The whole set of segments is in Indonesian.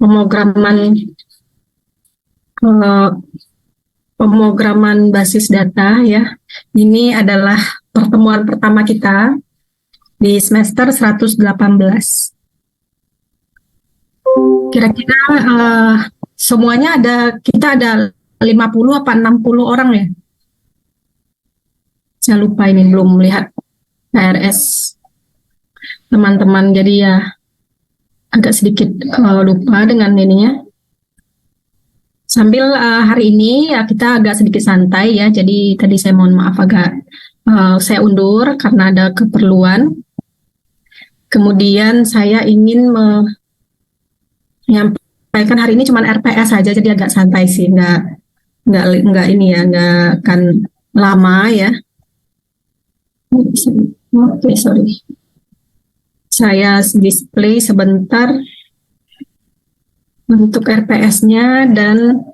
pemrograman eh, pemrograman basis data ya. Ini adalah pertemuan pertama kita di semester 118. Kira-kira semuanya kita ada 50 apa 60 orang ya? Saya lupa ini belum melihat KRS teman-teman, jadi ya agak sedikit lupa dengan ininya. Sambil hari ini ya kita agak sedikit santai ya, jadi tadi saya mohon maaf agak saya undur karena ada keperluan. Kemudian saya ingin menyampaikan hari ini cuma RPS saja, jadi agak santai sih, nggak ini ya, nggak akan lama ya. Oke, sorry. Saya display sebentar untuk RPS-nya dan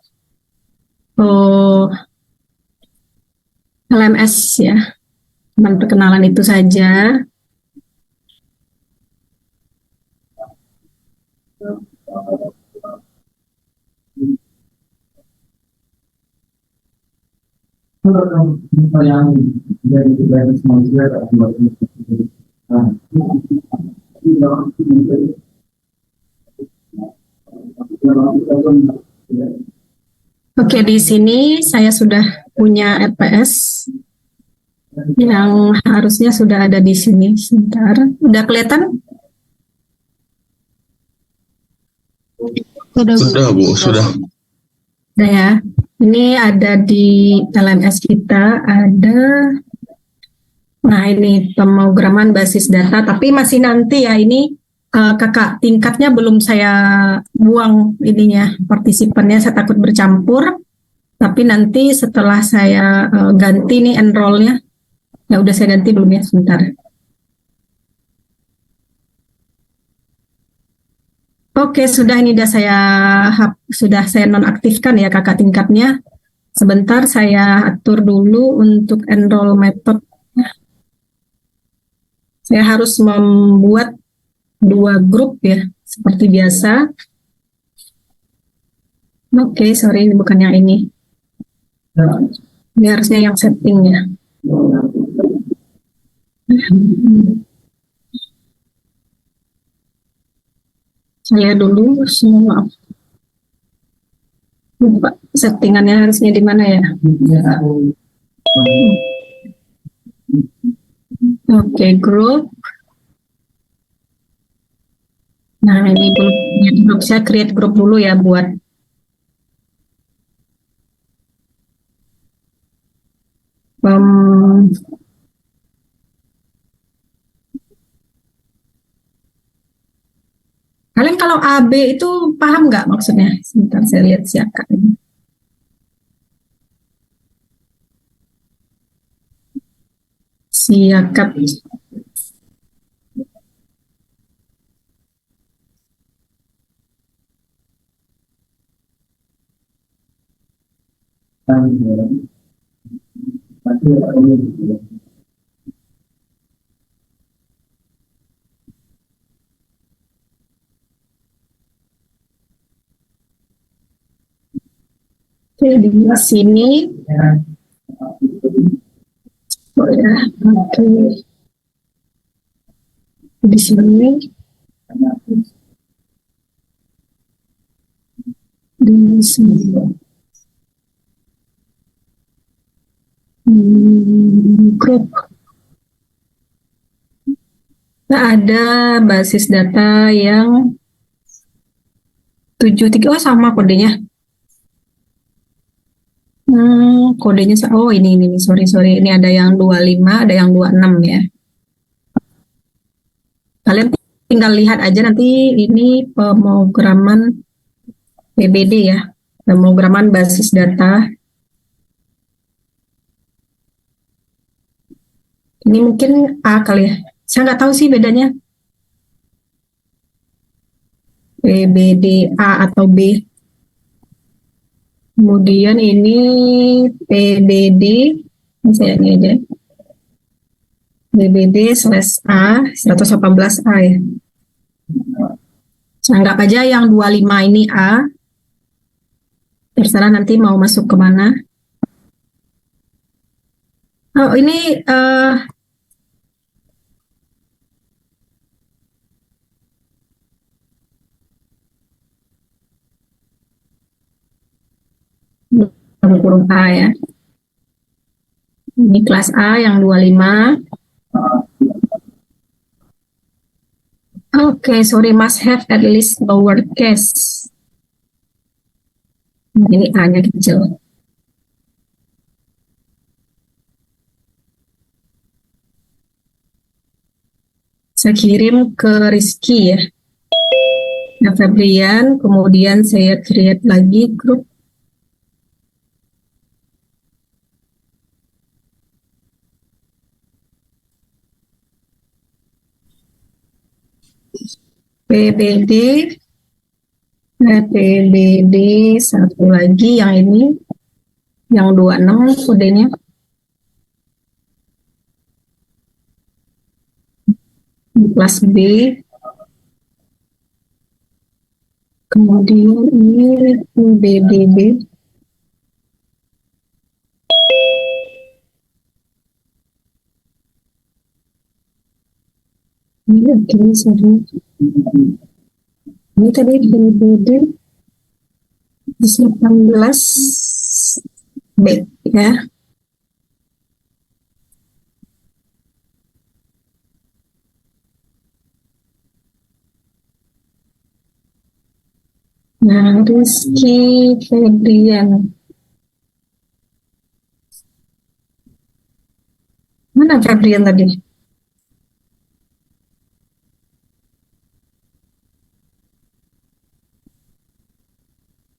LMS ya. Cuman perkenalan itu saja. Oke, di sini saya sudah punya RPS yang harusnya sudah ada di sini. Sebentar, udah kelihatan? Sudah, Bu, sudah. Udah ya. Ini ada di LMS kita, nah ini pemrograman basis data, tapi masih nanti ya, ini kakak tingkatnya belum saya buang ininya, partisipannya saya takut bercampur, tapi nanti setelah saya ganti nih enroll-nya, ya udah saya ganti belum ya, sebentar. Oke, sudah, ini sudah saya nonaktifkan ya kakak tingkatnya. Sebentar saya atur dulu untuk enroll method. Saya harus membuat 2 grup ya, seperti biasa. Oke, sorry, ini bukan yang ini. Ini harusnya yang setting ya. Saya dulu semua lupa settingannya harusnya di mana ya. Oke, grup. Nah, ini grup, saya create grup dulu ya buat kalian kalau AB itu paham nggak maksudnya? Sebentar saya lihat siapa ini. Siakap. Oke, di sini. Oh ya, oke. Di sini. Di sini. Grup. Nah, ada basis data yang 73, oh sama kodenya. Kodenya, oh ini, sorry, ini ada yang 25, ada yang 26 ya. Kalian tinggal lihat aja nanti, ini pemrograman PBD ya, pemrograman basis data. Ini mungkin A kali ya, saya nggak tahu sih bedanya. PBD A atau B. Kemudian ini PBD, ini saya ini aja. PBD/A 118A ya. Saya anggap aja yang 25 ini A, terserah nanti mau masuk ke mana. Oh, ini kurung A ya. Ini kelas A yang 25. Oke, sorry, must have at least lowercase. Ini A-nya kecil. Saya kirim ke Rizky ya. Nah, Febrian, kemudian saya create lagi grup. PBD, PBD satu lagi yang ini, yang 26 kodenya. Kelas B. Kemudian ini BDB. Ini oke, sorry. Ini tadi BDB 18 B ya. Nah, Rizky Febrian. Mana Febrian tadi?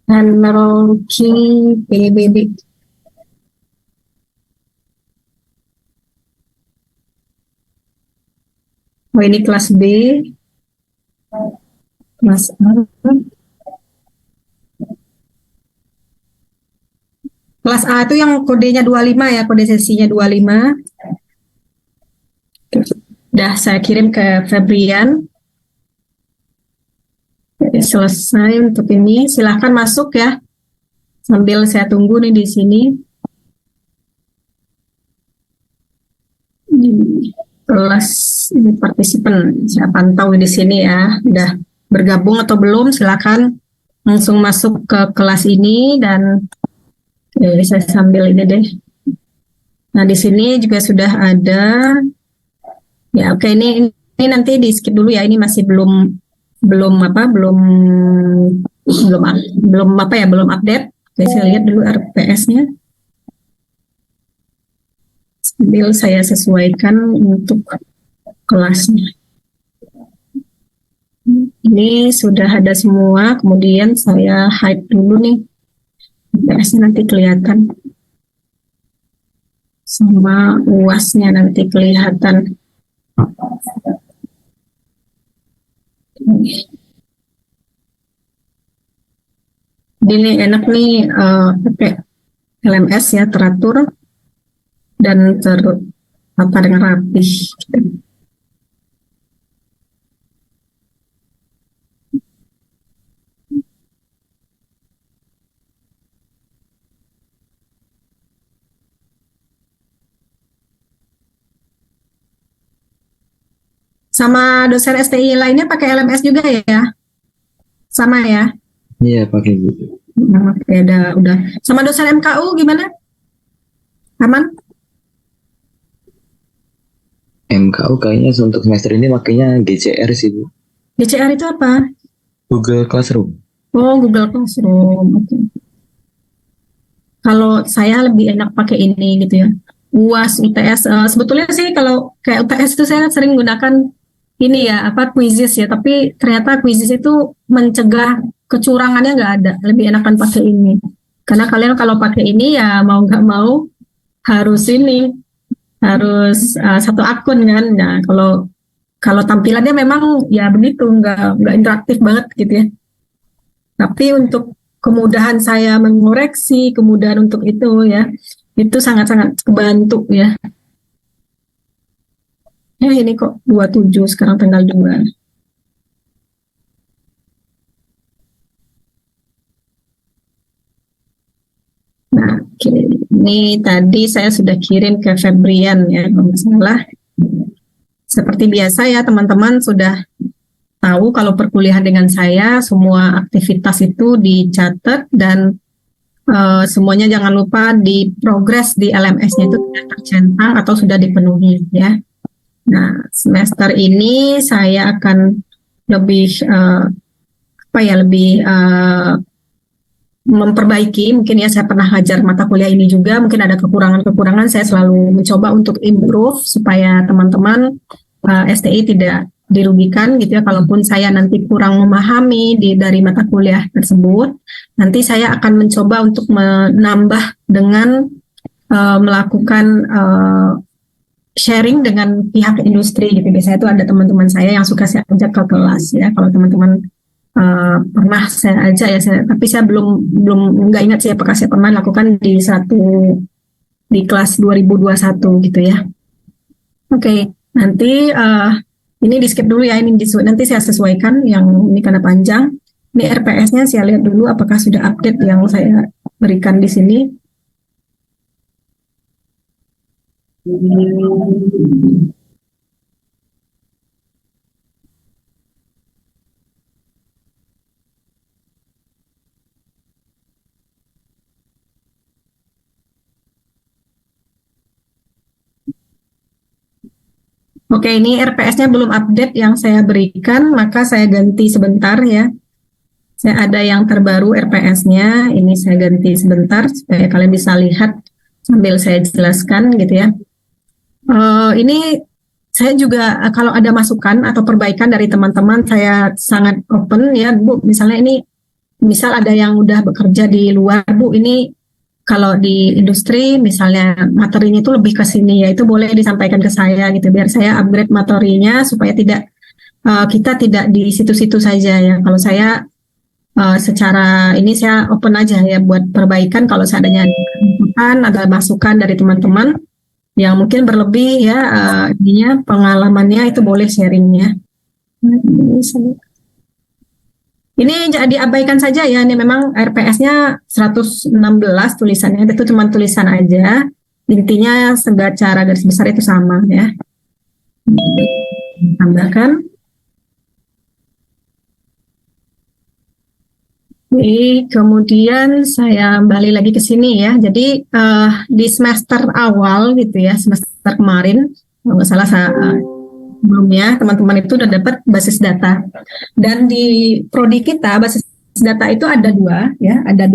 Dan Rocky PBB. Oh, ini kelas B. Kelas A. Kelas A itu yang kodenya 25 ya, kode sesinya 25. Udah saya kirim ke Febrian. Oke, selesai untuk ini. Silahkan masuk ya. Sambil saya tunggu nih di sini. Kelas ini partisipan. Saya pantau di sini ya. Udah bergabung atau belum? Silakan langsung masuk ke kelas ini dan saya sambil ini deh. Nah, di sini juga sudah ada. Ya, oke, ini nanti di skip dulu ya. Ini masih belum update. Oke, saya lihat dulu RPS-nya. Sambil saya sesuaikan untuk kelasnya. Ini sudah ada semua, kemudian saya hide dulu nih. RPS-nya nanti kelihatan. Sama UAS-nya nanti kelihatan. Ini enak nih pakai LMS ya, teratur dan dengan rapih. Sama dosen STI lainnya pakai LMS juga ya? Sama ya? Iya, pakai gitu. Oke, udah. Sama dosen MKU gimana? Aman? MKU kayaknya untuk semester ini makanya GCR sih, Bu. GCR itu apa? Google Classroom. Oh, Google Classroom. Oke. Kalau saya lebih enak pakai ini gitu ya. UAS, UTS. Sebetulnya sih kalau kayak UTS itu saya sering gunakan ini ya, Quizzes ya. Tapi ternyata Quizzes itu mencegah kecurangannya nggak ada. Lebih enakan pakai ini. Karena kalian kalau pakai ini ya mau nggak mau harus ini, harus satu akun kan. Nah, kalau tampilannya memang ya begitu, nggak interaktif banget gitu ya. Tapi untuk kemudahan saya mengoreksi, kemudahan untuk itu ya, itu sangat-sangat kebantu ya. Ya ini kok 27 sekarang tanggal 2. Oke, ini tadi saya sudah kirim ke Febrian ya, kalau nggak salah. Seperti biasa ya teman-teman sudah tahu kalau perkuliahan dengan saya semua aktivitas itu dicatat dan semuanya jangan lupa di progres di LMS-nya itu tidak tercentang atau sudah dipenuhi ya. Nah, semester ini saya akan lebih lebih memperbaiki. Mungkin ya saya pernah ngajar mata kuliah ini juga, mungkin ada kekurangan-kekurangan. Saya selalu mencoba untuk improve supaya teman-teman STI tidak dirugikan gitu ya. Kalaupun saya nanti kurang memahami dari mata kuliah tersebut, nanti saya akan mencoba untuk menambah dengan melakukan sharing dengan pihak industri gitu. Biasanya itu ada teman-teman saya yang suka saya ajak ke kelas ya. Kalau teman-teman pernah saya ajak ya, tapi saya belum nggak ingat sih apakah saya pernah lakukan di kelas 2021 gitu ya. Oke, nanti ini di skip dulu ya, nanti saya sesuaikan yang ini karena panjang. Ini RPS-nya saya lihat dulu apakah sudah update yang saya berikan di sini. Oke, ini RPS-nya belum update yang saya berikan, maka saya ganti sebentar ya. Saya ada yang terbaru RPS-nya, ini saya ganti sebentar supaya kalian bisa lihat sambil saya jelaskan gitu ya. Ini saya juga kalau ada masukan atau perbaikan dari teman-teman, saya sangat open ya, Bu. Misalnya ini, misal ada yang udah bekerja di luar, Bu, ini kalau di industri misalnya materinya itu lebih ke sini ya, itu boleh disampaikan ke saya gitu biar saya upgrade materinya supaya kita tidak di situ-situ saja ya. Kalau saya secara ini saya open aja ya buat perbaikan kalau seandainya ada masukan dari teman-teman yang mungkin berlebih ya, ininya pengalamannya itu boleh sharingnya. Ini diabaikan saja ya, ini memang RPS-nya 116 tulisannya, itu cuma tulisan aja. Intinya secara garis besar itu sama ya. Tambahkan. Kemudian saya balik lagi ke sini ya. Jadi di semester awal gitu ya, semester kemarin, kalau nggak salah sebelumnya teman-teman itu udah dapat basis data. Dan di prodi kita basis data itu ada dua ya, ada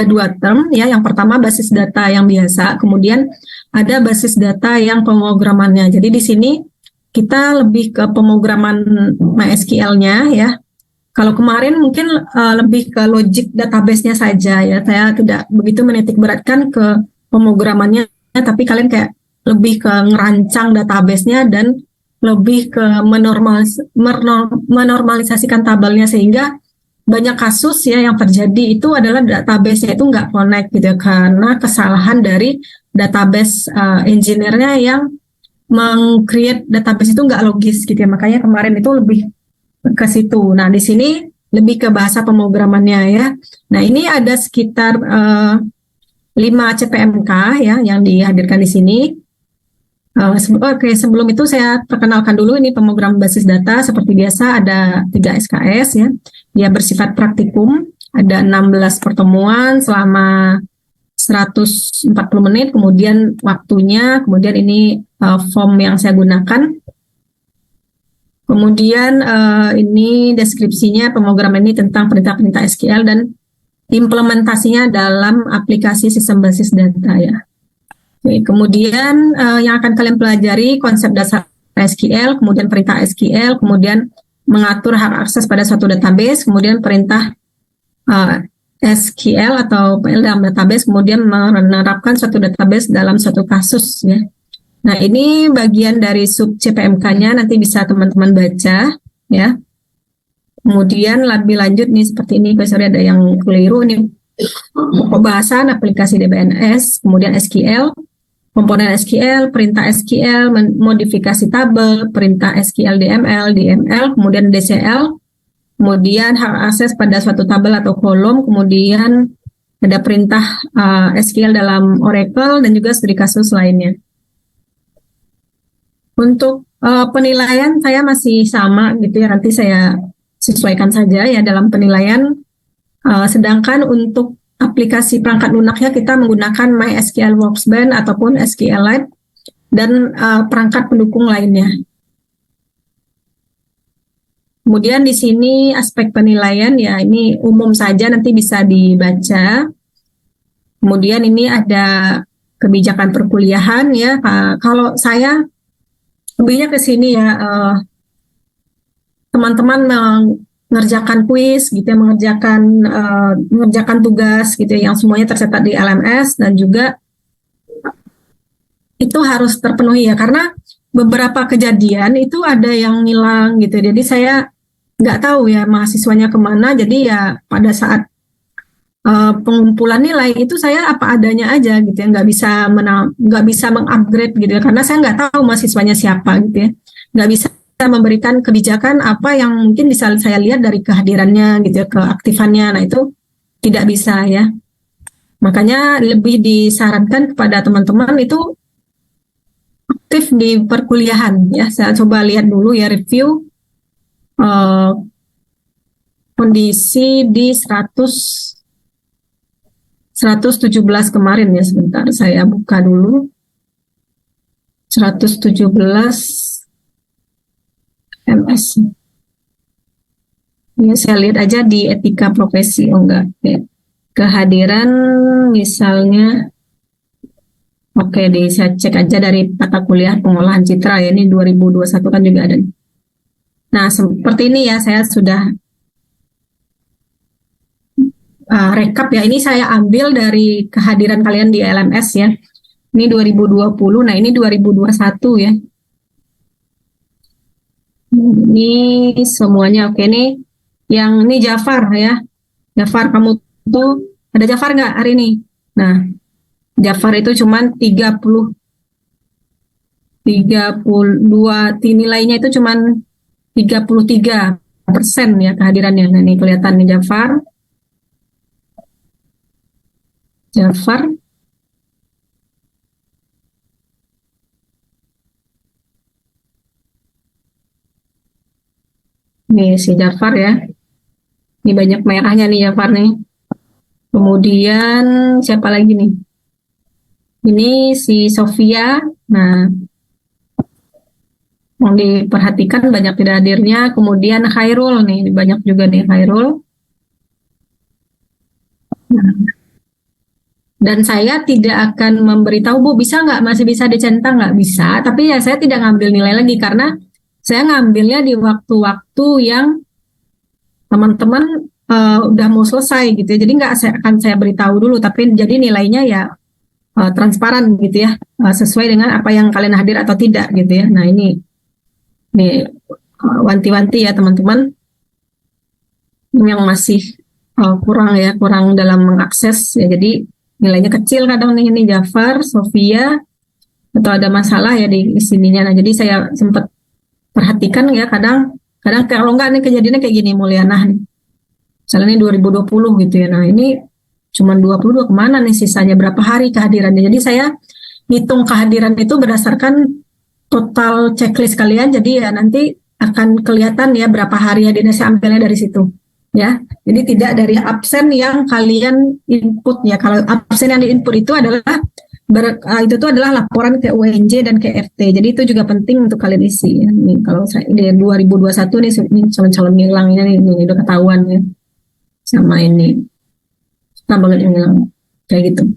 dua term ya. Yang pertama basis data yang biasa, kemudian ada basis data yang pemrogramannya. Jadi di sini kita lebih ke pemrograman MySQL-nya ya. Kalau kemarin mungkin lebih ke logic database-nya saja ya. Saya tidak begitu menitik beratkan ke pemrogramannya, tapi kalian kayak lebih ke ngerancang database-nya dan lebih ke menormalisasikan tabelnya, sehingga banyak kasus ya yang terjadi itu adalah database-nya itu nggak connect gitu ya, karena kesalahan dari database engineer-nya yang meng-create database itu nggak logis gitu ya. Makanya kemarin itu lebih ke situ. Nah, di sini lebih ke bahasa pemrogramannya ya. Nah, ini ada sekitar 5 CPMK ya yang dihadirkan di sini. Sebelum itu saya perkenalkan dulu, ini pemrograman basis data. Seperti biasa ada 3 SKS ya. Dia bersifat praktikum, ada 16 pertemuan selama 140 menit, kemudian waktunya, kemudian ini form yang saya gunakan. Kemudian ini deskripsinya pemrograman ini tentang perintah-perintah SQL dan implementasinya dalam aplikasi sistem basis data ya. Oke, kemudian yang akan kalian pelajari konsep dasar SQL, kemudian perintah SQL, kemudian mengatur hak akses pada suatu database, kemudian perintah SQL atau PL dalam database, kemudian menerapkan suatu database dalam suatu kasus ya. Nah, ini bagian dari sub CPMK-nya, nanti bisa teman-teman baca ya. Kemudian lebih lanjut nih seperti ini, sorry ada yang keliru nih. Pembahasan aplikasi DBNS, kemudian SQL, komponen SQL, perintah SQL, modifikasi tabel, perintah SQL DML, kemudian DCL, kemudian hak akses pada suatu tabel atau kolom, kemudian ada perintah SQL dalam Oracle dan juga studi kasus lainnya. Untuk penilaian saya masih sama gitu ya, nanti saya sesuaikan saja ya dalam penilaian. Sedangkan untuk aplikasi perangkat lunaknya kita menggunakan MySQL Workspace ataupun SQLite dan perangkat pendukung lainnya. Kemudian di sini aspek penilaian ya ini umum saja, nanti bisa dibaca. Kemudian ini ada kebijakan perkuliahan ya. Kalau saya lebihnya ke sini ya, teman-teman mengerjakan kuis gitu ya, mengerjakan tugas gitu ya, yang semuanya tercatat di LMS dan juga itu harus terpenuhi ya, karena beberapa kejadian itu ada yang hilang gitu. Jadi saya nggak tahu ya mahasiswanya kemana. Jadi ya pada saat pengumpulan nilai itu saya apa adanya aja gitu ya, nggak bisa mengupgrade gitu ya, karena saya nggak tahu mahasiswanya siapa gitu ya, nggak bisa memberikan kebijakan apa yang mungkin bisa saya lihat dari kehadirannya gitu ya, keaktifannya. Nah itu tidak bisa ya. Makanya lebih disarankan kepada teman-teman itu aktif di perkuliahan ya. Saya coba lihat dulu ya, review kondisi di 117 kemarin ya, sebentar saya buka dulu. 117 MS. Ya, saya lihat aja di etika profesi, oh enggak. Ya. Kehadiran misalnya, oke deh, saya cek aja dari mata kuliah pengolahan citra ya, ini 2021 kan juga ada. Nah, seperti ini ya, saya sudah rekap ya, ini saya ambil dari kehadiran kalian di LMS ya. Ini 2020, nah ini 2021 ya. Ini semuanya oke nih. Yang ini Jafar ya. Jafar, kamu tuh ada Jafar nggak hari ini? Nah, Jafar itu cuman 32, nilainya itu cuman 33% ya kehadirannya. Nah, ini kelihatan nih Jafar. Nih si Jafar ya. Ini banyak merahnya nih Jafar nih. Kemudian siapa lagi nih? Ini si Sofia. Nah, yang diperhatikan banyak tidak hadirnya. Kemudian Khairul nih, banyak juga nih Khairul. Nah, dan saya tidak akan memberitahu, Bu, bisa nggak, masih bisa dicentang nggak? Bisa, tapi ya saya tidak ngambil nilai lagi karena saya ngambilnya di waktu-waktu yang teman-teman udah mau selesai gitu ya. Jadi nggak akan saya beritahu dulu, tapi jadi nilainya ya transparan gitu ya, sesuai dengan apa yang kalian hadir atau tidak gitu ya. Nah ini wanti-wanti ya teman-teman yang masih kurang dalam mengakses ya. Jadi nilainya kecil kadang nih, ini Jafar, Sofia, atau ada masalah ya di sininya. Nah jadi saya sempat perhatikan ya, kadang kalau enggak nih kejadiannya kayak gini, Mulyana nih. Misalnya ini 2020 gitu ya. Nah ini cuma 22, kemana nih sisanya, berapa hari kehadirannya. Jadi saya hitung kehadiran itu berdasarkan total checklist kalian. Jadi ya nanti akan kelihatan ya berapa hari hadirnya, saya ambilnya dari situ. Ya, jadi tidak dari absen yang kalian input ya. Kalau absen yang di input itu adalah itu tuh adalah laporan ke UNJ dan ke RT. Jadi itu juga penting untuk kalian isi. Ya. Nih, kalau saya di 2021 nih, ini calon-calon hilangnya nih, udah ketahuan ya. Sama ini, tambah yang hilang kayak gitu.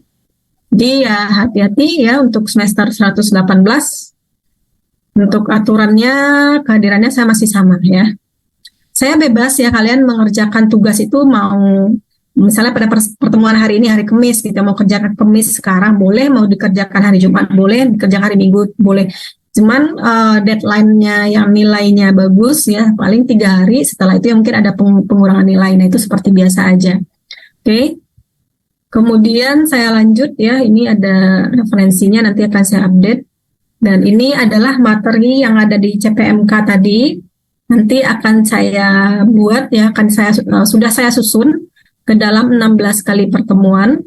Jadi ya hati-hati ya untuk semester 118. Untuk aturannya, kehadirannya saya masih sama ya. Saya bebas ya, kalian mengerjakan tugas itu mau misalnya pada pertemuan hari ini hari Kamis, kita mau kerjakan Kamis sekarang boleh, mau dikerjakan hari Jumat boleh, dikerjakan hari Minggu boleh. Cuman deadline-nya yang nilainya bagus ya, paling 3 hari. Setelah itu ya mungkin ada pengurangan nilai. Nah itu seperti biasa aja. Oke. Kemudian saya lanjut ya, ini ada referensinya, nanti akan saya update. Dan ini adalah materi yang ada di CPMK tadi. Nanti akan saya buat ya, sudah saya susun ke dalam 16 kali pertemuan.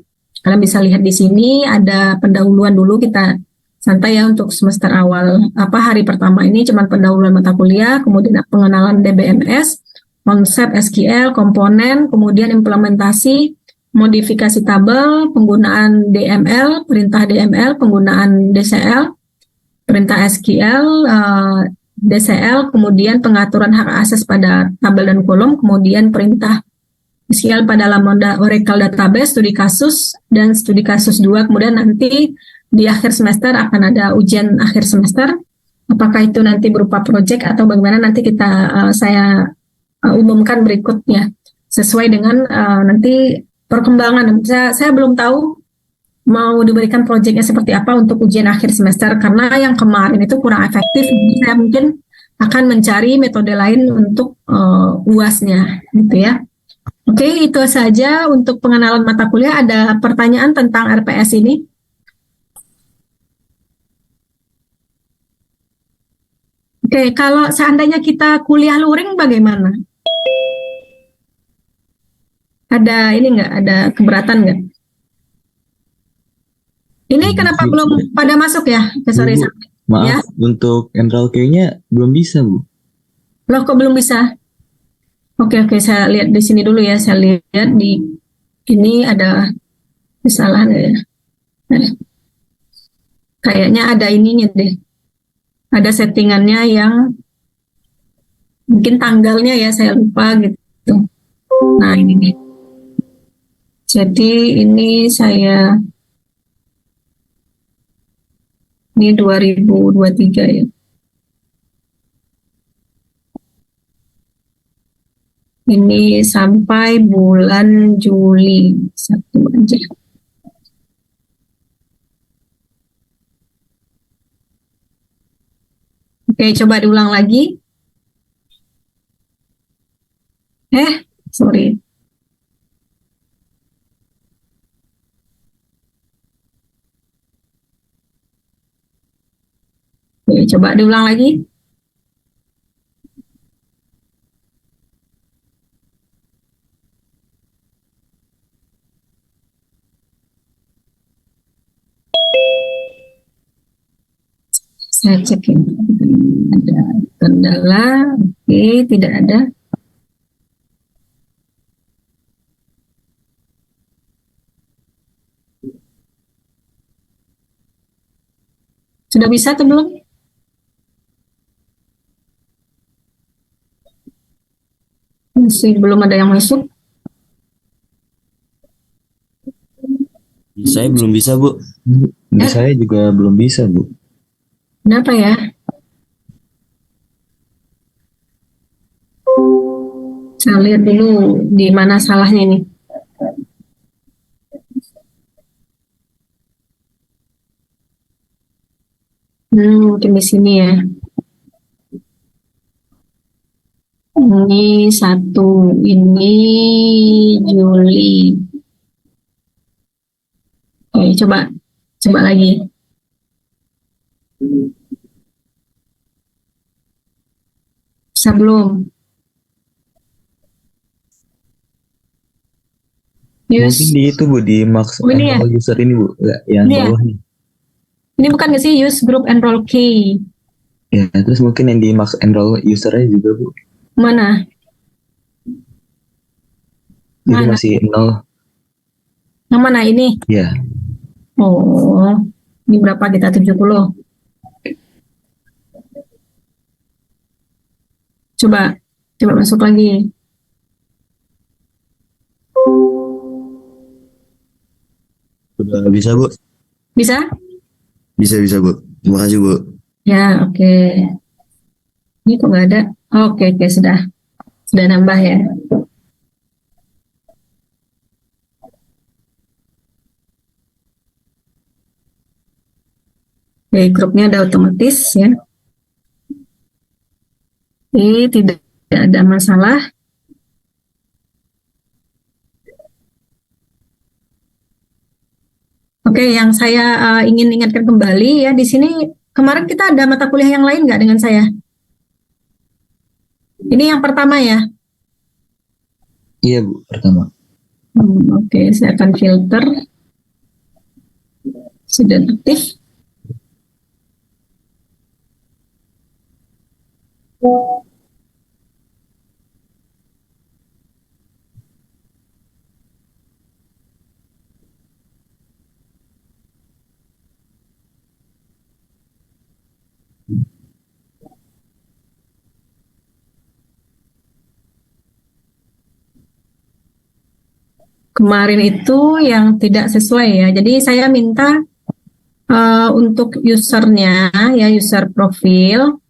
Kalian bisa lihat di sini ada pendahuluan dulu, kita santai ya untuk semester awal. Hari pertama ini cuma pendahuluan mata kuliah, kemudian pengenalan DBMS, konsep SQL, komponen, kemudian implementasi, modifikasi tabel, penggunaan DML, perintah DML, penggunaan DCL, perintah SQL, DCL, kemudian pengaturan hak akses pada tabel dan kolom, kemudian perintah SQL pada Lambda Oracle Database, studi kasus, dan studi kasus 2. Kemudian nanti di akhir semester akan ada ujian akhir semester. Apakah itu nanti berupa project atau bagaimana, nanti saya umumkan berikutnya sesuai dengan nanti perkembangan. Saya belum tahu mau diberikan proyeknya seperti apa untuk ujian akhir semester, karena yang kemarin itu kurang efektif. Saya mungkin akan mencari metode lain untuk UASnya, gitu ya. Oke, itu saja untuk pengenalan mata kuliah. Ada pertanyaan tentang RPS ini? Oke, kalau seandainya kita kuliah luring bagaimana? Ada ini nggak? Ada keberatan nggak? Ini kenapa belum pada masuk ya? Sorry. Maaf, ya? Untuk enroll kayaknya belum bisa, Bu. Loh, kok belum bisa? Oke, saya lihat di sini dulu ya. Saya lihat di ini ada kesalahan ya. Kayaknya ada ininya deh. Ada settingannya yang mungkin tanggalnya ya saya lupa gitu. Nah, ini nih. Jadi ini ini 2023 ya. Ini sampai bulan Juli 1 aja. Oke, coba diulang lagi. Sorry. Oke, coba diulang lagi. Saya cek ini. Ada kendala. Oke, tidak ada. Sudah bisa atau belum? Masih belum ada yang masuk. Saya belum bisa, Bu. Saya juga belum bisa, Bu. Kenapa ya? Saya lihat dulu di mana salahnya ini. Mungkin di sini ya. Ini 1, ini Juli. Oke, coba lagi. Bisa belum? Mungkin di itu, Bu, di max ini ya? user ini, Bu. Enggak, yang ini bawah ya? nih. Ini bukan nggak sih use group enroll key? Ya, terus mungkin yang di max enroll usernya juga, Bu. Mana? Jadi masih 0. Yang mana ini? Ya. Oh, ini berapa kita? 70. Coba masuk lagi. Sudah bisa, Bu? Bisa? Bisa, Bu. Terima kasih, Bu. Ya, oke. Ini kok nggak ada? Oke, sudah nambah ya. Oke, grupnya ada otomatis ya. Ini tidak ada masalah. Oke, yang saya ingin ingatkan kembali ya, di sini kemarin kita ada mata kuliah yang lain nggak dengan saya? Ini yang pertama ya? Iya, Bu, pertama. Oke, saya akan filter. Sudah aktif. Kemarin itu yang tidak sesuai ya. Jadi saya minta untuk usernya ya, user profil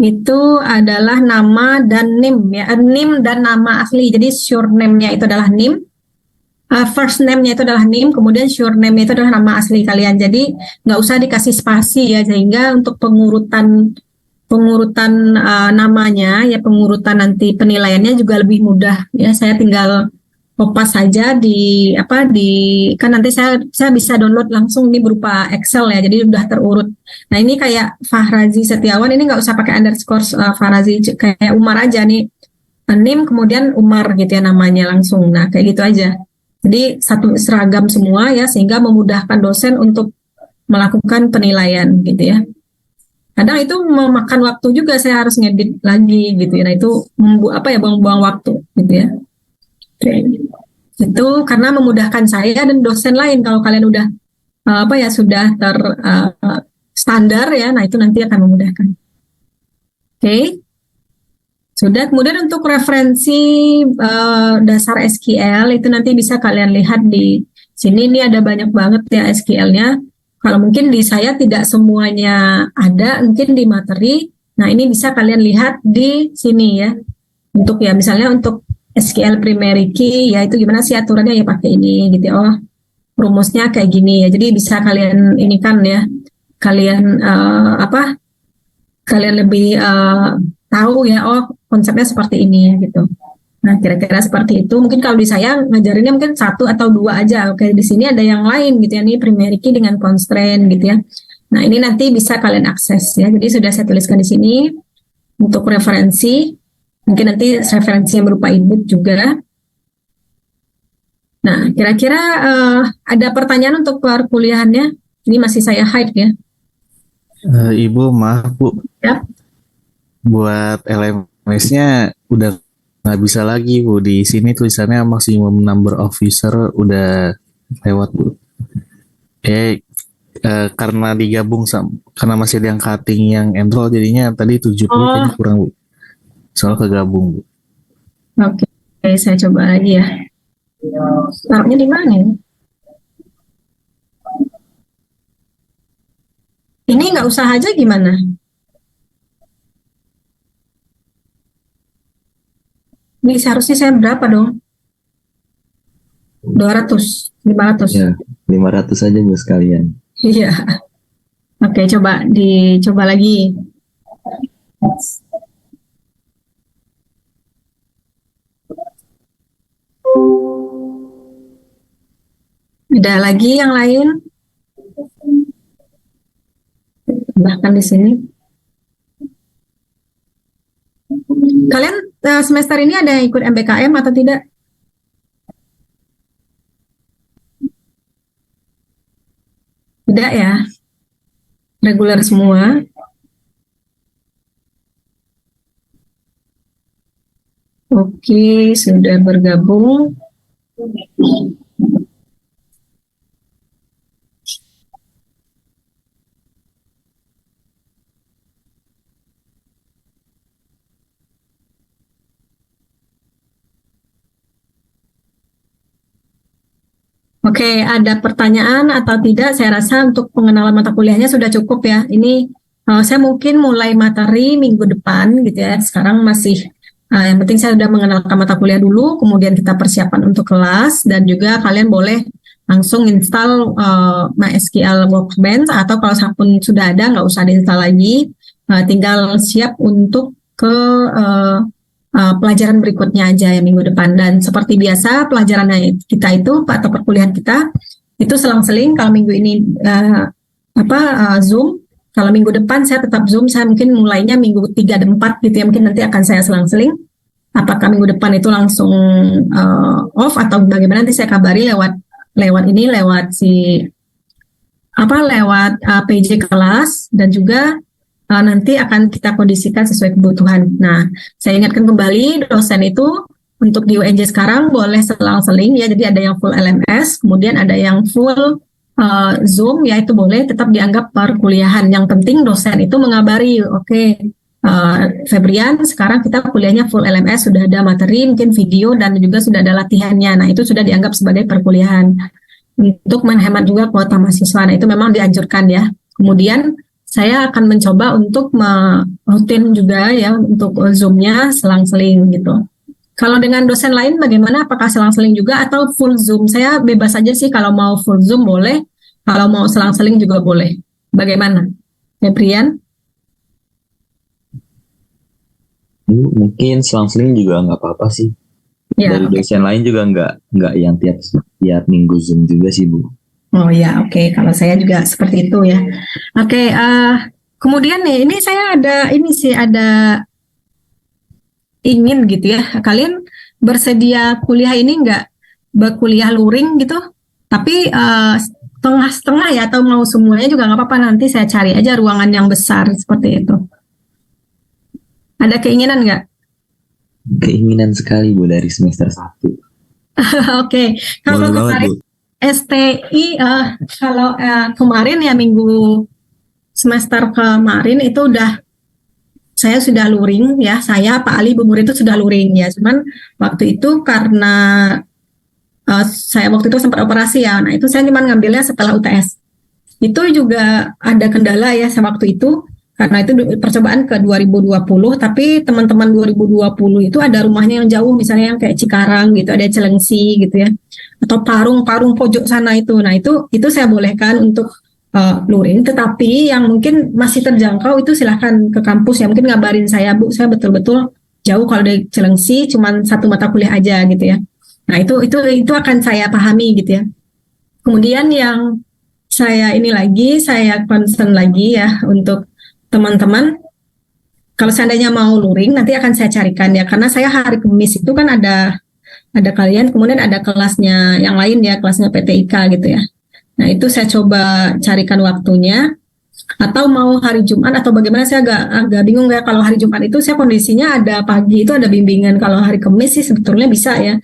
itu adalah nama dan NIM ya, NIM dan nama asli. Jadi surname-nya itu adalah NIM, first name-nya itu adalah NIM, kemudian surname-nya itu adalah nama asli kalian. Jadi nggak usah dikasih spasi ya, sehingga untuk pengurutan namanya ya, pengurutan nanti penilaiannya juga lebih mudah ya. Saya tinggal kopas saja di kan nanti saya bisa download langsung ini berupa Excel ya, jadi udah terurut. Nah ini kayak Fahrazi Setiawan, ini nggak usah pakai underscore Fahrazi, kayak Umar aja nih, NIM kemudian Umar gitu ya namanya langsung. Nah kayak gitu aja, jadi satu seragam semua ya, sehingga memudahkan dosen untuk melakukan penilaian gitu ya. Kadang itu memakan waktu juga, saya harus ngedit lagi gitu ya. Nah itu buang-buang waktu gitu ya. Oke. Itu karena memudahkan saya dan dosen lain. Kalau kalian udah sudah standar ya, nah itu nanti akan memudahkan. Oke. Sudah. Kemudian untuk referensi dasar SQL itu nanti bisa kalian lihat di sini. Ini ada banyak banget ya SQL-nya. Kalau mungkin di saya tidak semuanya ada, mungkin di materi. Nah ini bisa kalian lihat di sini ya. Untuk ya misalnya untuk SQL primary key ya, itu gimana sih aturannya ya, pakai ini gitu. Oh, rumusnya kayak gini ya. Jadi bisa kalian ini kan ya, kalian kalian lebih tahu ya, oh konsepnya seperti ini gitu. Nah kira-kira seperti itu. Mungkin kalau di saya ngajarinnya mungkin 1 atau 2 aja. Oke, di sini ada yang lain gitu ya, ini primary key dengan constraint gitu ya. Nah ini nanti bisa kalian akses ya. Jadi sudah saya tuliskan di sini untuk referensi. Mungkin nanti referensi yang berupa ebook juga. Nah, kira-kira ada pertanyaan untuk perkuliahannya? Ini masih saya hide ya. Ibu, maaf Bu, Ya. buat LMS-nya udah nggak bisa lagi Bu. Di sini tulisannya maximum number of user udah lewat Bu. Karena digabung karena masih ada yang cutting yang enroll, jadinya tadi 70 kayaknya kurang Bu. Soal kegabung Bu. Oke, saya coba lagi ya. Taruhnya di mana ya? Ini nggak usah aja gimana? Ini seharusnya saya berapa dong? 200, 500. Ya, 500 aja Bu sekalian. Iya. Oke, dicoba lagi. Ada lagi yang lain? Bahkan di sini. Kalian semester ini ada yang ikut MBKM atau tidak? Tidak ya? Reguler semua. Oke, sudah bergabung. Oke, ada pertanyaan atau tidak? Saya rasa untuk pengenalan mata kuliahnya sudah cukup ya. Ini saya mungkin mulai materi minggu depan gitu ya. Sekarang masih yang penting saya sudah mengenalkan mata kuliah dulu, kemudian kita persiapan untuk kelas, dan juga kalian boleh langsung install MySQL Workbench, atau kalau pun sudah ada nggak usah diinstal lagi, tinggal siap untuk ke pelajaran berikutnya aja ya minggu depan. Dan seperti biasa pelajaran kita itu atau perkuliahan kita itu selang-seling. Kalau minggu ini Zoom, kalau minggu depan saya tetap Zoom. Saya mungkin mulainya minggu 3 dan 4 gitu ya, mungkin nanti akan saya selang-seling. apakah minggu depan itu langsung off atau bagaimana, nanti saya kabari lewat PJ kelas, dan juga nanti akan kita kondisikan sesuai kebutuhan. Nah, saya ingatkan kembali, dosen itu untuk di UNJ sekarang boleh selang-seling ya, jadi ada yang full LMS, kemudian ada yang full Zoom, ya itu boleh tetap dianggap perkuliahan. Yang penting dosen itu mengabari, oke, Febrian, sekarang kita kuliahnya full LMS, sudah ada materi, mungkin video, dan juga sudah ada latihannya. Nah, itu sudah dianggap sebagai perkuliahan. Untuk menghemat juga kuota mahasiswa, nah itu memang dianjurkan ya. Kemudian saya akan mencoba untuk rutin juga ya untuk Zoom-nya selang-seling gitu. Kalau dengan dosen lain bagaimana? Apakah selang-seling juga atau full Zoom? Saya bebas aja sih, kalau mau full Zoom boleh, kalau mau selang-seling juga boleh. Bagaimana? Febrian? Mungkin selang-seling juga nggak apa-apa sih. Ya, Dari oke. dosen lain juga nggak yang tiap minggu Zoom juga sih, Bu. Oh ya, oke. Kalau saya juga seperti itu ya. Oke, kemudian nih, ini saya ada ingin gitu ya. Kalian bersedia kuliah ini nggak berkuliah luring gitu? Tapi setengah-setengah ya, atau mau semuanya juga nggak apa-apa. Nanti saya cari aja ruangan yang besar seperti itu. Ada keinginan nggak? Keinginan sekali, Bu, dari semester 1. Oke, kalau Boleh banget, kemarin Bu. STI, kalau kemarin ya minggu semester kemarin itu saya sudah luring ya, saya Pak Ali Bu Muri itu sudah luring ya. Cuman waktu itu karena saya waktu itu sempat operasi ya, nah itu saya cuma ngambilnya setelah UTS. Itu juga ada kendala ya waktu itu, karena itu percobaan ke 2020, tapi teman-teman 2020 itu ada rumahnya yang jauh, misalnya yang kayak Cikarang gitu, ada Cilengsi gitu ya, atau Parung pojok sana itu. Nah itu saya bolehkan untuk luring, tetapi yang mungkin masih terjangkau itu silahkan ke kampus ya, mungkin ngabarin saya, Bu, saya betul-betul jauh, kalau dari Cilengsi cuman satu mata kuliah aja gitu ya. Nah itu akan saya pahami gitu ya. Kemudian yang saya concern lagi ya untuk teman-teman, kalau seandainya mau luring nanti akan saya carikan ya, karena saya hari Kamis itu kan ada kalian, kemudian ada kelasnya yang lain ya, kelasnya PTIK gitu ya. Nah itu saya coba carikan waktunya, atau mau hari Jumat atau bagaimana, saya agak bingung ya. Kalau hari Jumat itu saya kondisinya ada pagi itu ada bimbingan, kalau hari Kamis sih sebetulnya bisa ya,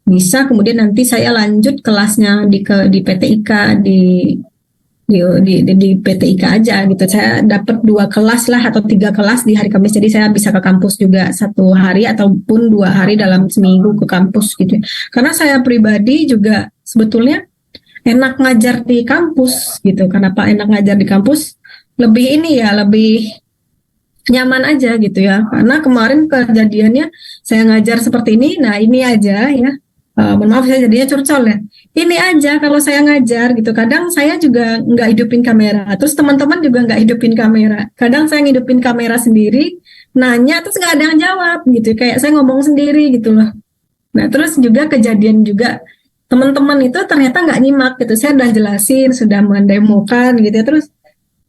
bisa. Kemudian nanti saya lanjut kelasnya di PTIK, di PTIK aja gitu. Saya dapat 2 kelas lah atau 3 kelas di hari Kamis, jadi saya bisa ke kampus juga 1 hari ataupun 2 hari dalam seminggu ke kampus gitu. Karena saya pribadi juga sebetulnya enak ngajar di kampus gitu. Kenapa enak ngajar di kampus? Lebih nyaman aja gitu ya. Karena kemarin kejadiannya saya ngajar seperti ini, nah ini aja ya. Mohon maaf, saya jadinya curcol ya. Ini aja kalau saya ngajar gitu. Kadang saya juga nggak hidupin kamera. Terus teman-teman juga nggak hidupin kamera. Kadang saya ngidupin kamera sendiri, nanya terus nggak ada yang jawab gitu. Kayak saya ngomong sendiri gitu loh. Nah terus juga kejadian juga teman-teman itu ternyata nggak nyimak gitu. Saya udah jelasin, sudah mendemokan gitu ya, terus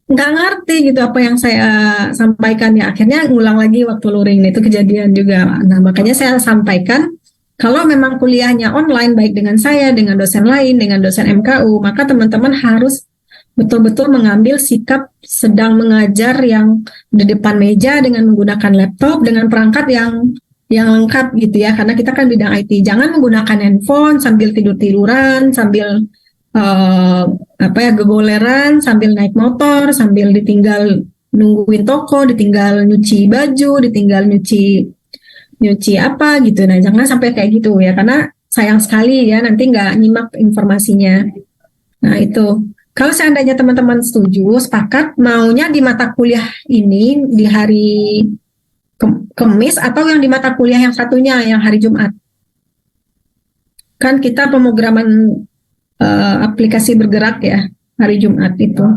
nggak ngerti gitu apa yang saya sampaikan ya. Akhirnya ngulang lagi waktu luring, itu kejadian juga. Nah makanya saya sampaikan, kalau memang kuliahnya online baik dengan saya, dengan dosen lain, dengan dosen MKU, maka teman-teman harus betul-betul mengambil sikap sedang mengajar yang di depan meja dengan menggunakan laptop, dengan perangkat yang lengkap gitu ya, karena kita kan bidang IT. Jangan menggunakan handphone sambil tidur-tiduran, sambil gegoleran, sambil naik motor, sambil ditinggal nungguin toko, ditinggal nyuci baju, ditinggal nyuci apa gitu. Nah jangan sampai kayak gitu ya, karena sayang sekali ya, nanti nggak nyimak informasinya. Nah itu, kalau seandainya teman-teman setuju, sepakat, maunya di mata kuliah ini di hari Kamis atau yang di mata kuliah yang satunya yang hari Jumat. Kan kita pemrograman aplikasi bergerak ya hari Jumat itu.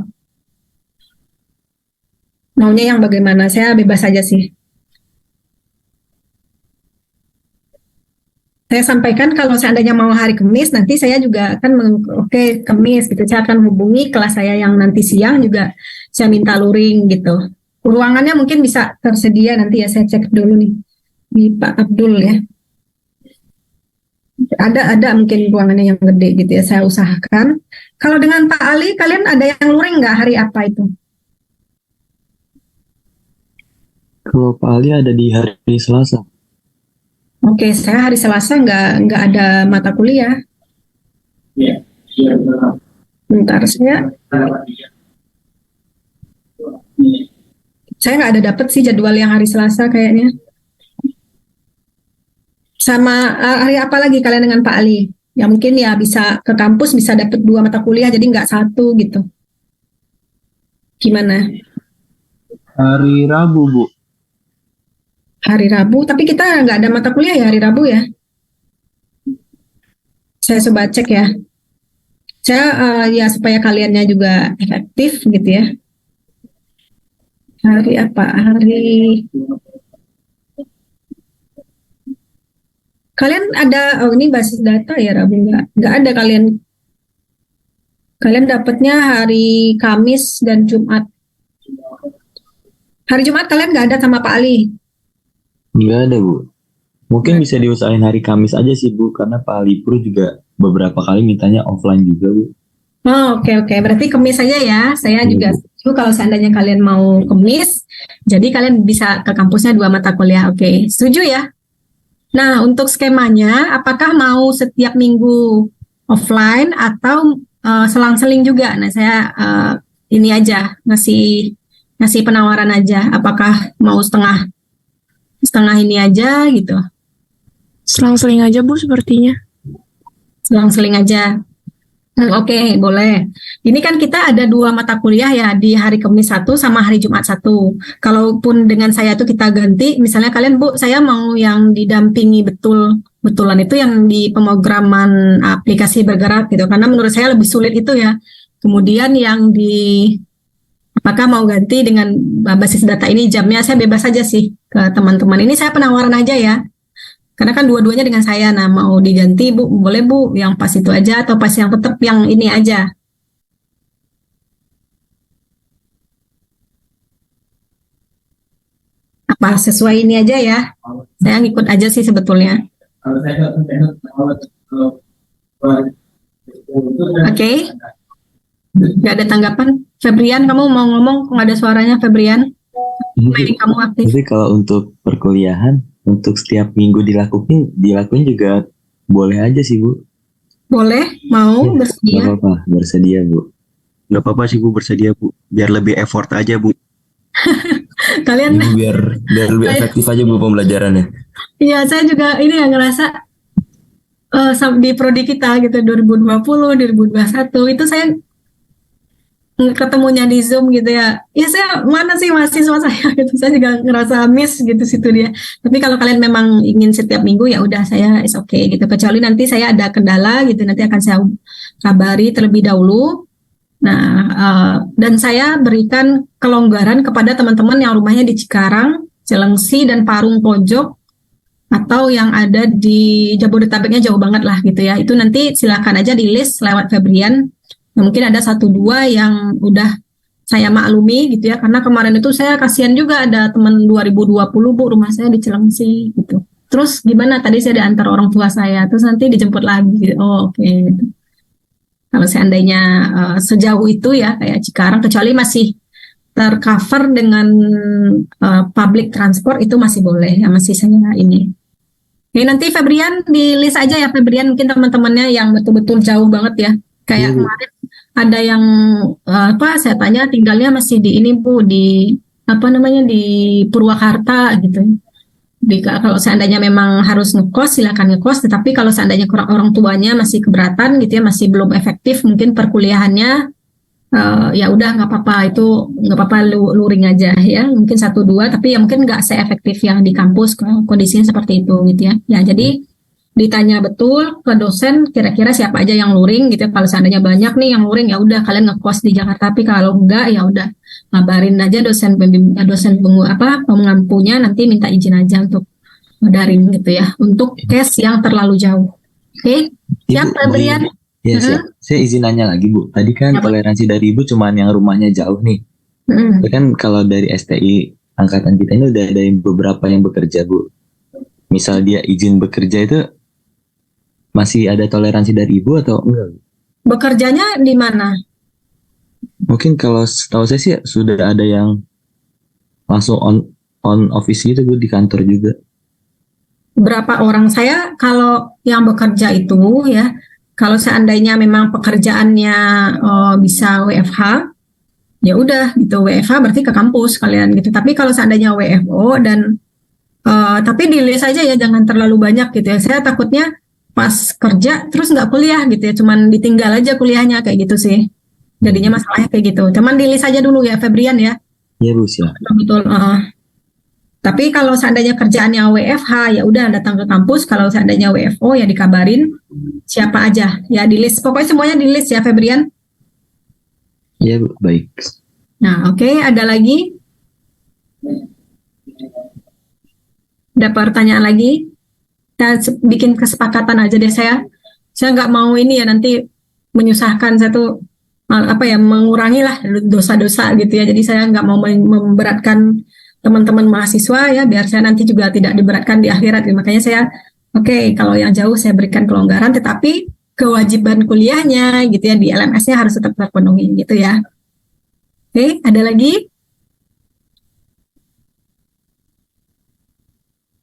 Maunya yang bagaimana? Saya bebas saja sih. Saya sampaikan kalau seandainya mau hari Kamis, nanti saya juga akan oke, Kamis gitu. Saya akan hubungi kelas saya yang nanti siang juga, saya minta luring gitu. Ruangannya mungkin bisa tersedia nanti ya, saya cek dulu nih di Pak Abdul ya. Ada mungkin ruangannya yang gede gitu ya, saya usahakan. Kalau dengan Pak Ali, kalian ada yang luring nggak hari apa itu? Kalau Pak Ali ada di hari Selasa. Oke, saya hari Selasa nggak ada mata kuliah. Bentar, saya nggak ada dapet sih jadwal yang hari Selasa kayaknya. Sama hari apa lagi kalian dengan Pak Ali? Ya mungkin ya bisa ke kampus bisa dapet 2 mata kuliah jadi nggak 1 gitu. Gimana? Hari Rabu, Bu. Hari Rabu, tapi kita nggak ada mata kuliah ya hari Rabu ya? Saya coba cek ya. Saya ya supaya kaliannya juga efektif gitu ya. Hari apa? Kalian ada, ini basis data ya Rabu nggak ada kalian dapatnya hari Kamis dan Jumat. Hari Jumat kalian nggak ada sama Pak Ali. Nggak ada, Bu. Mungkin bisa diusahain hari Kamis aja sih, Bu, karena Pak Ali Pur juga beberapa kali mintanya offline juga, Bu. Oh, oke. Berarti Kamis aja ya. Saya juga setuju kalau seandainya kalian mau Kamis, jadi kalian bisa ke kampusnya 2 mata kuliah. Oke, setuju ya? Nah, untuk skemanya, apakah mau setiap minggu offline atau selang-seling juga? Nah, saya ini aja ngasih penawaran aja. Apakah mau setengah ini aja gitu? Selang-seling aja Bu sepertinya. Selang-seling aja. Oke, boleh. Ini kan kita ada 2 mata kuliah ya di hari Kamis 1 sama hari Jumat 1. Kalaupun dengan saya itu kita ganti, misalnya kalian Bu, saya mau yang didampingi betulan itu yang di pemrograman aplikasi bergerak gitu. Karena menurut saya lebih sulit itu ya. Kemudian yang apakah mau ganti dengan basis data ini jamnya saya bebas aja sih ke teman-teman. Ini saya penawaran aja ya. Karena kan dua-duanya dengan saya, nah mau diganti Bu, boleh Bu, yang pas itu aja atau pas yang tetap yang ini aja. Apa sesuai ini aja ya? Saya ngikut aja sih sebetulnya. Oke. Gak ada tanggapan? Febrian, kamu mau ngomong? Kok gak ada suaranya Febrian? Kamu aktif. Tapi kalau untuk perkuliahan, untuk setiap minggu dilakuin juga boleh aja sih, Bu. Boleh? Mau? Bersedia? Gak apa-apa, bersedia, Bu. Gak apa-apa sih, Bu, bersedia, Bu. Biar lebih effort aja, Bu. Kalian? Ibu biar lebih efektif aja, Bu, pembelajarannya. Iya, saya juga ini yang ngerasa di prodi kita gitu 2020, 2021 itu saya ketemunya di Zoom gitu ya. Ya saya mana sih mahasiswa saya gitu. Saya juga ngerasa miss gitu situ dia. Tapi kalau kalian memang ingin setiap minggu ya udah saya is okay gitu. Kecuali nanti saya ada kendala gitu nanti akan saya kabari terlebih dahulu. Nah, dan saya berikan kelonggaran kepada teman-teman yang rumahnya di Cikarang, Cilengsi dan Parung Pojok atau yang ada di Jabodetabeknya jauh banget lah gitu ya. Itu nanti silakan aja di list lewat Febrian. Nah, mungkin ada 1-2 yang udah saya maklumi gitu ya, karena kemarin itu saya kasihan juga ada teman 2020 Bu, rumah saya di Cilengsi gitu. Terus gimana tadi saya diantar orang tua saya, terus nanti dijemput lagi gitu. Oh oke. Gitu. Kalau seandainya sejauh itu ya kayak Cikarang, kecuali masih tercover dengan public transport itu masih boleh ya, masih saya ini. Oke, nanti Febrian di list aja ya Febrian, mungkin teman-temannya yang betul-betul jauh banget ya. Kayak kemarin ada yang saya tanya tinggalnya masih di ini Bu, di di Purwakarta gitu. Kalau seandainya memang harus ngekos silakan ngekos, tetapi kalau seandainya orang tuanya masih keberatan gitu ya, masih belum efektif mungkin perkuliahannya, ya udah nggak apa-apa, itu nggak apa-apa, luring aja ya, mungkin 1-2 tapi ya mungkin nggak seefektif yang di kampus kondisinya seperti itu gitu ya. Ya jadi ditanya betul ke dosen kira-kira siapa aja yang luring gitu. Kalau seandainya banyak nih yang luring ya udah kalian ngekos di Jakarta, tapi kalau enggak ya udah ngabarin aja dosen pengampunya, nanti minta izin aja untuk daring gitu ya, untuk case yang terlalu jauh. Oke, siap Febrian? Ya, saya izin nanya lagi Bu. Tadi kan toleransi dari Ibu cuman yang rumahnya jauh nih. Tapi kan kalau dari STI angkatan kita ini udah ada beberapa yang bekerja Bu. misal dia izin bekerja itu masih ada toleransi dari ibu atau enggak? Bekerjanya di mana? Mungkin kalau setahu saya sih sudah ada yang langsung on office gitu Bu di kantor juga. Berapa orang? Saya kalau yang bekerja itu ya, kalau seandainya memang pekerjaannya bisa WFH, ya udah gitu WFH berarti ke kampus kalian gitu. Tapi kalau seandainya WFO dan tapi di list aja ya, jangan terlalu banyak gitu ya. Saya takutnya pas kerja terus nggak kuliah gitu ya, cuman ditinggal aja kuliahnya kayak gitu sih. Jadinya masalahnya kayak gitu. Cuman di list aja dulu ya Febrian ya. Iya Bu siap. Betul. Tapi kalau seandainya kerjaannya WFH ya udah datang ke kampus. Kalau seandainya WFO ya dikabarin siapa aja ya di list. Pokoknya semuanya di list ya Febrian. Iya Bu baik. Nah oke, ada lagi? Ada pertanyaan lagi? Kita bikin kesepakatan aja deh saya. Saya nggak mau ini ya nanti menyusahkan satu mengurangi lah dosa-dosa gitu ya. Jadi saya nggak mau memberatkan teman-teman mahasiswa ya, biar saya nanti juga tidak diberatkan di akhirat. Makanya saya kalau yang jauh saya berikan kelonggaran, tetapi kewajiban kuliahnya gitu ya di LMS-nya harus tetap terpenuhi gitu ya. Oke, ada lagi?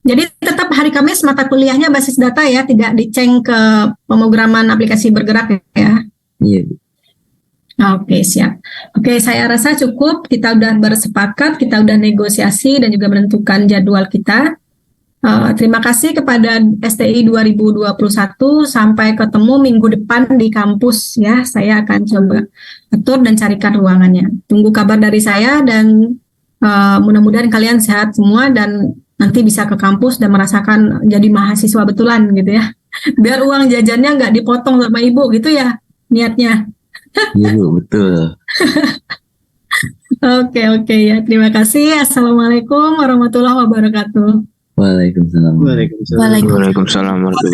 Jadi tetap hari Kamis mata kuliahnya basis data ya, tidak diceng ke pemrograman aplikasi bergerak ya. Iya Bu. Oke, siap. Oke, saya rasa cukup. Kita udah bersepakat, kita udah negosiasi dan juga menentukan jadwal kita. Terima kasih kepada STI 2021. Sampai ketemu minggu depan di kampus ya. Saya akan coba atur dan carikan ruangannya. Tunggu kabar dari saya dan mudah-mudahan kalian sehat semua dan nanti bisa ke kampus dan merasakan jadi mahasiswa betulan gitu ya. Biar uang jajannya nggak dipotong sama ibu gitu ya niatnya. Iya Bu betul. Oke ya. Terima kasih. Assalamualaikum warahmatullahi wabarakatuh. Waalaikumsalam. Waalaikumsalam. Waalaikumsalam. Waalaikumsalam warahmatullahi